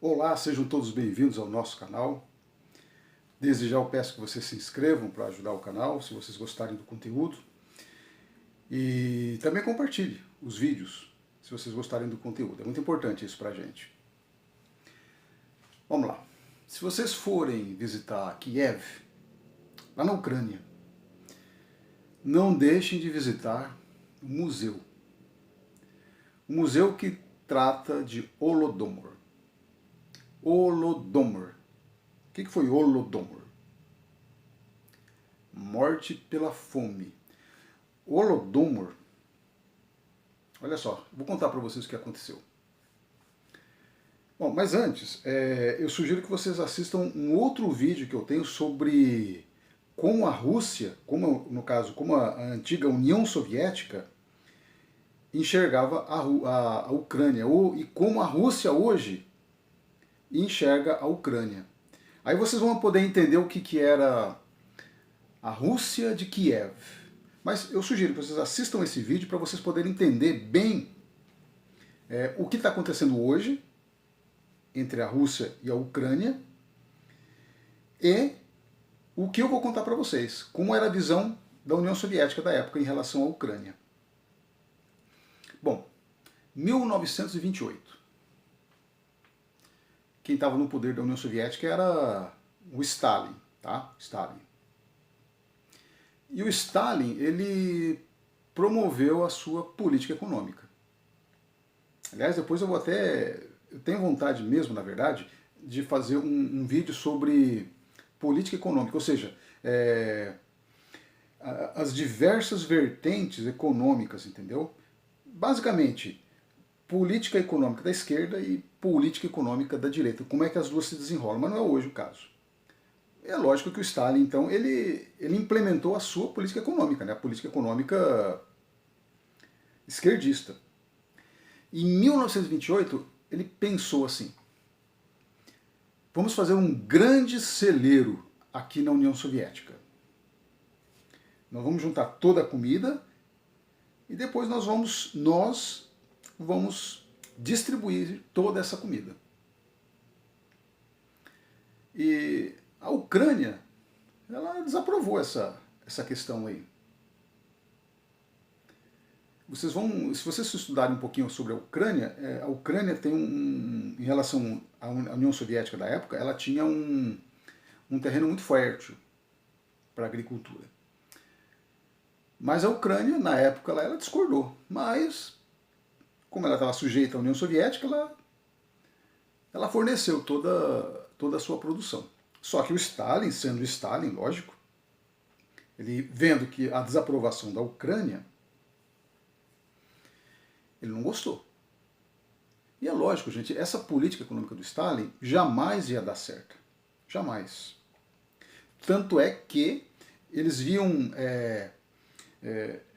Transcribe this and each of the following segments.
Olá, sejam todos bem-vindos ao nosso canal. Desde já eu peço que vocês se inscrevam para ajudar o canal, se vocês gostarem do conteúdo. E também compartilhe os vídeos, se vocês gostarem do conteúdo. É muito importante isso para a gente. Vamos lá. Se vocês forem visitar Kiev, lá na Ucrânia, não deixem de visitar o museu. O museu que trata de Holodomor. Holodomor. O que foi Holodomor? Morte pela fome. Holodomor, olha só, vou contar para vocês o que aconteceu. Bom, mas antes, eu sugiro que vocês assistam um outro vídeo que eu tenho sobre como a Rússia, no caso, como a antiga União Soviética, enxergava a Ucrânia, e como a Rússia hoje enxerga a Ucrânia. Aí vocês vão poder entender o que era a Rússia de Kiev. Mas eu sugiro que vocês assistam esse vídeo para vocês poderem entender bem o que está acontecendo hoje entre a Rússia e a Ucrânia e o que eu vou contar para vocês, como era a visão da União Soviética da época em relação à Ucrânia. Bom, 1928. Quem estava no poder da União Soviética era o Stalin, tá? Stalin. E o Stalin, ele promoveu a sua política econômica. Aliás, depois eu tenho vontade mesmo, na verdade, de fazer um vídeo sobre política econômica, ou seja, as diversas vertentes econômicas, entendeu? Basicamente, política econômica da esquerda e política econômica da direita, como é que as duas se desenrolam, mas não é hoje o caso. É lógico que o Stalin, então, ele implementou a sua política econômica, né? A política econômica esquerdista. Em 1928, ele pensou assim, vamos fazer um grande celeiro aqui na União Soviética. Nós vamos juntar toda a comida e depois nós vamos distribuir toda essa comida. E a Ucrânia, ela desaprovou essa questão aí. Se vocês estudarem um pouquinho sobre a Ucrânia tem em relação à União Soviética da época, ela tinha um terreno muito fértil para a agricultura. Mas a Ucrânia, na época, ela discordou. Mas, como ela estava sujeita à União Soviética, ela forneceu toda a sua produção. Só que o Stalin, sendo Stalin, lógico, ele vendo que a desaprovação da Ucrânia, ele não gostou. E é lógico, gente, essa política econômica do Stalin jamais ia dar certo. Jamais. Tanto é que eles viam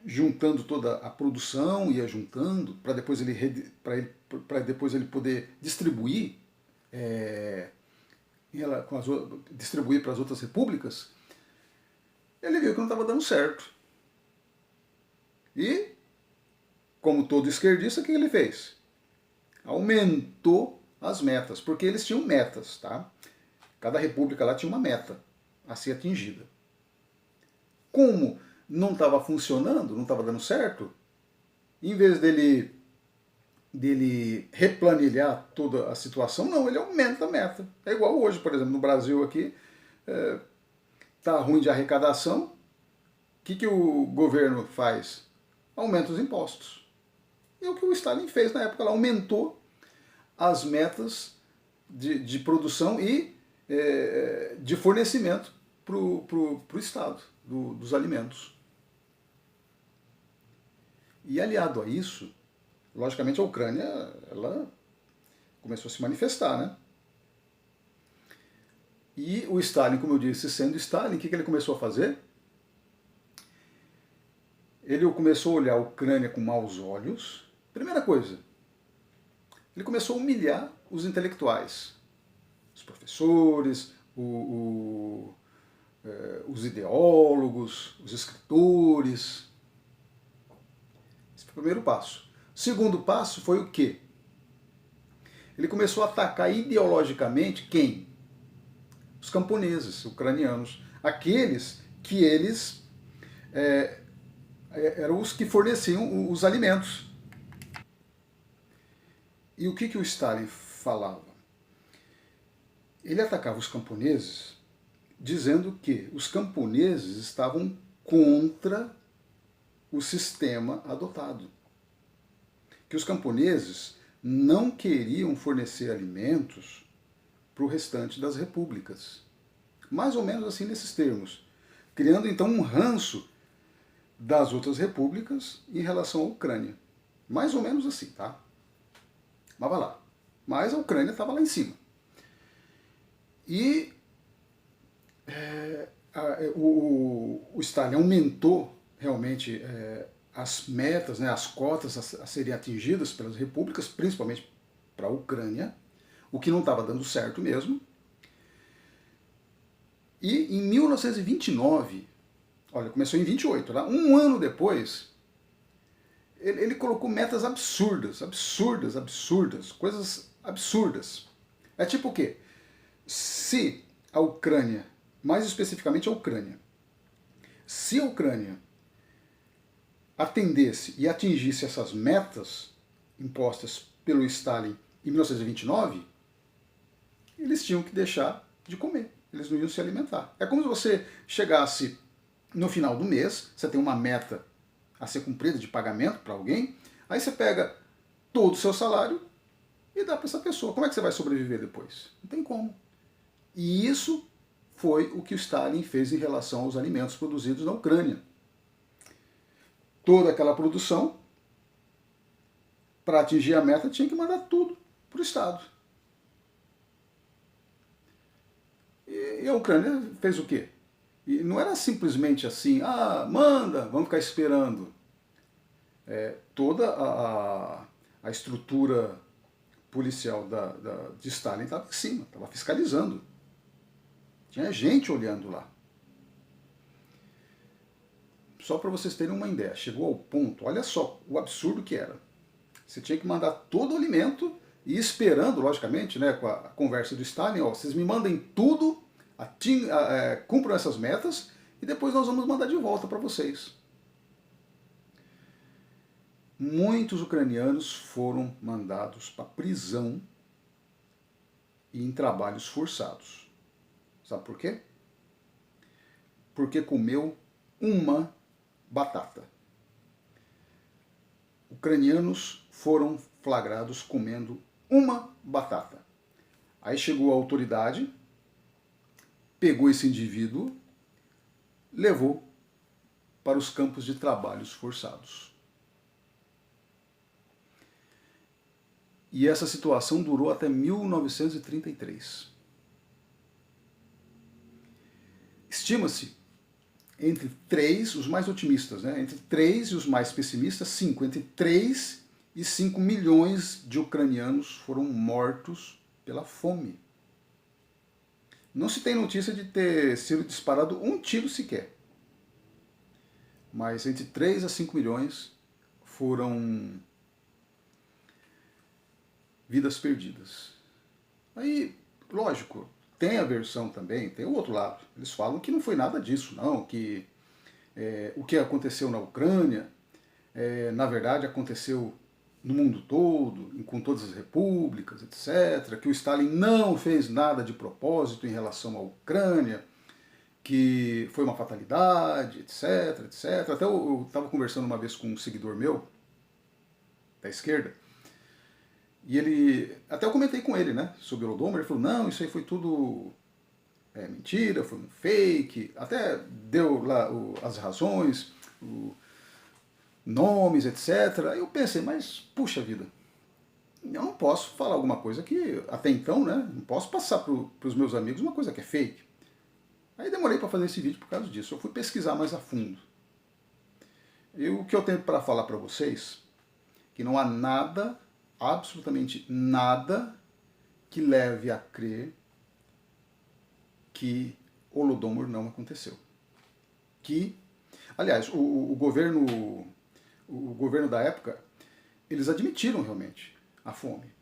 juntando toda a produção, ia juntando, para depois ele poder distribuir distribuir para as outras repúblicas, ele viu que não estava dando certo. E, como todo esquerdista, o que ele fez? Aumentou as metas, porque eles tinham metas, tá? Cada república lá tinha uma meta a ser atingida. Como não estava funcionando, não estava dando certo, em vez dele replanilhar toda a situação, não, ele aumenta a meta. É igual hoje, por exemplo, no Brasil aqui, tá ruim de arrecadação, o que o governo faz? Aumenta os impostos. E o que o Stalin fez na época, ela aumentou as metas de produção e de fornecimento para o Estado dos alimentos. E aliado a isso, logicamente a Ucrânia, ela começou a se manifestar, né? E o Stalin, como eu disse, sendo Stalin, o que ele começou a fazer? Ele começou a olhar a Ucrânia com maus olhos. Primeira coisa, ele começou a humilhar os intelectuais, os professores, os ideólogos, os escritores. Esse foi o primeiro passo. O segundo passo foi o quê? ele começou a atacar ideologicamente quem? Os camponeses ucranianos, aqueles que eles eram os que forneciam os alimentos. E o que o Stalin falava? Ele atacava os camponeses dizendo que os camponeses estavam contra o sistema adotado. Que os camponeses não queriam fornecer alimentos para o restante das repúblicas. Mais ou menos assim nesses termos. Criando então um ranço das outras repúblicas em relação à Ucrânia. Mais ou menos assim, tá? Mas vai lá. Mas a Ucrânia estava lá em cima. E o Stalin aumentou realmente as metas, né, as cotas a serem atingidas pelas repúblicas, principalmente para a Ucrânia, o que não estava dando certo mesmo. E em 1929, olha, começou em 28, tá? Um ano depois, ele colocou metas absurdas, coisas absurdas. É tipo o quê? Se a Ucrânia, mais especificamente a Ucrânia, se a Ucrânia atendesse e atingisse essas metas impostas pelo Stalin em 1929, eles tinham que deixar de comer, eles não iam se alimentar. É como se você chegasse no final do mês, você tem uma meta a ser cumprida de pagamento para alguém, aí você pega todo o seu salário e dá para essa pessoa. Como é que você vai sobreviver depois? Não tem como. E isso foi o que o Stalin fez em relação aos alimentos produzidos na Ucrânia. Toda aquela produção, para atingir a meta, tinha que mandar tudo para o Estado. E a Ucrânia fez o quê? E não era simplesmente assim, manda, vamos ficar esperando. Toda a estrutura policial de Stalin estava em cima, estava fiscalizando. Tinha gente olhando lá. Só para vocês terem uma ideia, chegou ao ponto, olha só o absurdo que era. Você tinha que mandar todo o alimento e esperando, logicamente, né, com a conversa do Stalin, vocês me mandem tudo, cumpram essas metas e depois nós vamos mandar de volta para vocês. Muitos ucranianos foram mandados para prisão e em trabalhos forçados. Sabe por quê? Porque comeu uma batata. Ucranianos foram flagrados comendo uma batata. Aí chegou a autoridade, pegou esse indivíduo, levou para os campos de trabalhos forçados. E essa situação durou até 1933. Estima-se entre 3, os mais otimistas, né? Entre 3 e os mais pessimistas, 5. Entre 3 e 5 milhões de ucranianos foram mortos pela fome. Não se tem notícia de ter sido disparado um tiro sequer. Mas entre 3 a 5 milhões foram vidas perdidas. Aí, lógico, tem a versão também, tem o outro lado. Eles falam que não foi nada disso, não, que o que aconteceu na Ucrânia, na verdade, aconteceu no mundo todo, com todas as repúblicas, etc., que o Stalin não fez nada de propósito em relação à Ucrânia, que foi uma fatalidade, etc., etc. Até eu estava conversando uma vez com um seguidor meu, da esquerda, e ele, até eu comentei com ele, né, sobre o Holodomor, ele falou, não, isso aí foi tudo mentira, foi um fake, até deu lá as razões, nomes, etc. Aí eu pensei, mas puxa vida, eu não posso falar alguma coisa que, até então, né, não posso passar para os meus amigos uma coisa que é fake. Aí demorei para fazer esse vídeo por causa disso, eu fui pesquisar mais a fundo. E o que eu tenho para falar para vocês, que não há nada, absolutamente nada, que leve a crer que Holodomor não aconteceu. Que, aliás, o governo da época, eles admitiram realmente a fome.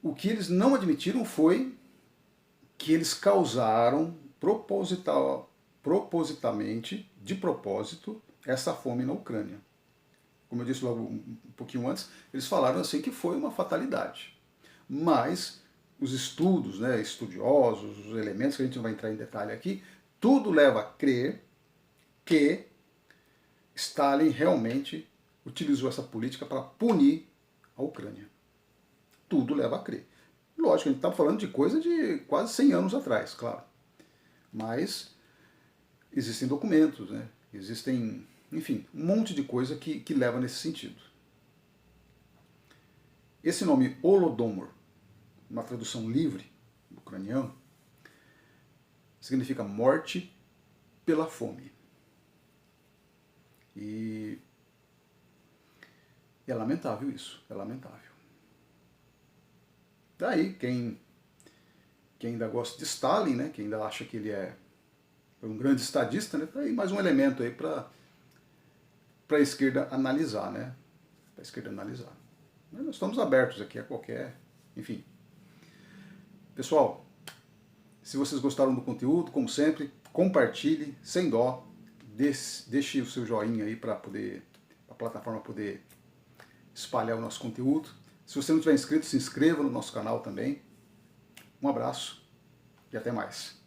O que eles não admitiram foi que eles causaram propositamente, de propósito, essa fome na Ucrânia. Como eu disse logo um pouquinho antes, eles falaram assim que foi uma fatalidade. Mas os estudos, né, estudiosos, os elementos que a gente não vai entrar em detalhe aqui, tudo leva a crer que Stalin realmente utilizou essa política para punir a Ucrânia. Tudo leva a crer. Lógico, a gente está falando de coisa de quase 100 anos atrás, claro. Mas existem documentos, né? Existem, enfim, um monte de coisa que leva nesse sentido. Esse nome Holodomor, uma tradução livre do ucraniano, significa morte pela fome. E é lamentável isso, é lamentável. Daí, quem ainda gosta de Stalin, né, quem ainda acha que ele é um grande estadista, né, tá aí mais um elemento aí para a esquerda analisar, né? Para a esquerda analisar. Mas nós estamos abertos aqui a qualquer, enfim. Pessoal, se vocês gostaram do conteúdo, como sempre, compartilhe sem dó, deixe o seu joinha aí para a plataforma poder espalhar o nosso conteúdo. Se você não tiver inscrito, se inscreva no nosso canal também. Um abraço e até mais.